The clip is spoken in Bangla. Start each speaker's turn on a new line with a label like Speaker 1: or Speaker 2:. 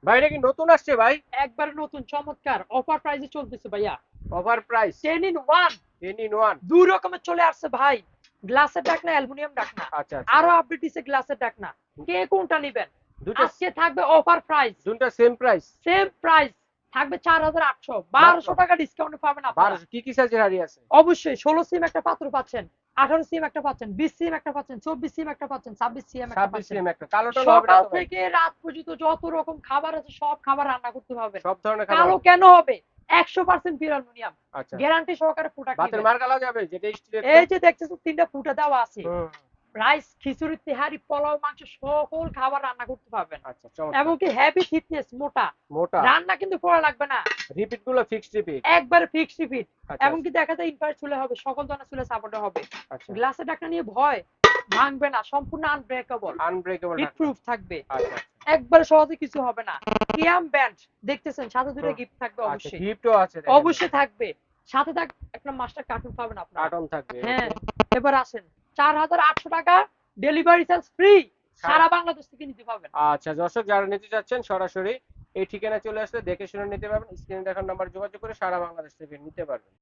Speaker 1: ভাই এটা কি নতুন আসছে ভাই?
Speaker 2: একবারে নতুন চমৎকার অফার প্রাইসে চলতেছে ভাইয়া।
Speaker 1: Over price
Speaker 2: 10 in 1
Speaker 1: 10 in 1।
Speaker 2: দুই রকমের চলে আসছে ভাই। গ্লাসের ঢাকনা, অ্যালুমিনিয়াম ঢাকনা।
Speaker 1: আচ্ছা আচ্ছা।
Speaker 2: আরো আপডেট দিছে গ্লাসের ঢাকনা। কে কোনটা নিবেন?
Speaker 1: দুটো
Speaker 2: আজকে থাকবে অফার প্রাইস,
Speaker 1: দুটো সেম প্রাইস
Speaker 2: সেম প্রাইস থাকবে 4800,
Speaker 1: মাত্র
Speaker 2: 1200 টাকা ডিসকাউন্ট পাবেন আপনারা।
Speaker 1: 1200। কি কি সাইজের হাড়ি আছে?
Speaker 2: অবশ্যই 16 সিম একটা পাত্র পাচ্ছেন, 18 সিম একটা পাচ্ছেন, 20 সিম একটা পাচ্ছেন, 24 সিম একটা পাচ্ছেন, 26 সিম একটা
Speaker 1: 26
Speaker 2: পাচ্ছেন।
Speaker 1: সিএম একটা কালো টালো হবে না
Speaker 2: সকাল
Speaker 1: তো ভাই?
Speaker 2: থেকে রাত পর্যন্ত যত রকম খাবার আছে সব খাবার রান্না করতে পারবেন।
Speaker 1: সব ধরনের খাবার
Speaker 2: কালো
Speaker 1: হবে?
Speaker 2: কেন হবে? 100% পিওর অ্যালুমিনিয়াম,
Speaker 1: আচ্ছা।
Speaker 2: গ্যারান্টি সহকারে প্রোডাক্ট
Speaker 1: ভাতের
Speaker 2: নেবেন।
Speaker 1: মার গালা যাবে যেটা স্টিলের তো?
Speaker 2: এই যে দেখতেছো তিনটা ফুটা দেওয়া আছে,
Speaker 1: হুম।
Speaker 2: রাইস, খিচুড়ি, তেহারি, পোলাও, মাংস সকল খাবার রান্না করতে পারবেন।
Speaker 1: আচ্ছা চমৎকার।
Speaker 2: এমনকি হেভি থিকনেস, মোটা।
Speaker 1: মোটা।
Speaker 2: রান্না কিন্তু করা লাগবে না,
Speaker 1: রিপিট গুলো ফিক্সড রিপিট?
Speaker 2: একবারে ফিক্সড রিপিট।
Speaker 1: আচ্ছা
Speaker 2: এমনকি দেখা যায় ইনফ্রারেড চুলে হবে, সকল ধরনের চুলে সাপোর্ট হবে।
Speaker 1: আচ্ছা।
Speaker 2: গ্লাসের ঢাকনা নিয়ে ভয়, ভাঙবে না, সম্পূর্ণ আনব্রেকেবল,
Speaker 1: আনব্রেকেবল
Speaker 2: হিট
Speaker 1: ঢাকনা।
Speaker 2: প্রুফ থাকবে।
Speaker 1: আচ্ছা
Speaker 2: একবারে সহজে কিছু হবে না। কিয়াম ব্যান্ড দেখতেছেন, সাথে দুটো
Speaker 1: হুম।
Speaker 2: গিফট থাকবে
Speaker 1: আচ্ছা
Speaker 2: অবশ্যই।
Speaker 1: গিফটও আছে দেখেন।
Speaker 2: অবশ্যই থাকবে, সাথে থাক একটা মাস্টার কার্টুন পাবেন আপনারা।
Speaker 1: কার্টন থাকবে
Speaker 2: হ্যাঁ,
Speaker 1: ওকে।
Speaker 2: এবার আসেন, 4800 টাকা ডেলিভারি চার্জ ফ্রি,
Speaker 1: সারা
Speaker 2: সারা বাংলাদেশ থেকে নিতে পারবেন।
Speaker 1: আচ্ছা দর্শক যারা নিতে চাচ্ছেন সরাসরি এই ঠিকানায় চলে আসলে দেখে শুনে নিতে পারবেন। স্ক্রিনে দেখার নাম্বার যোগাযোগ করে সারা বাংলাদেশ থেকে নিতে পারবেন।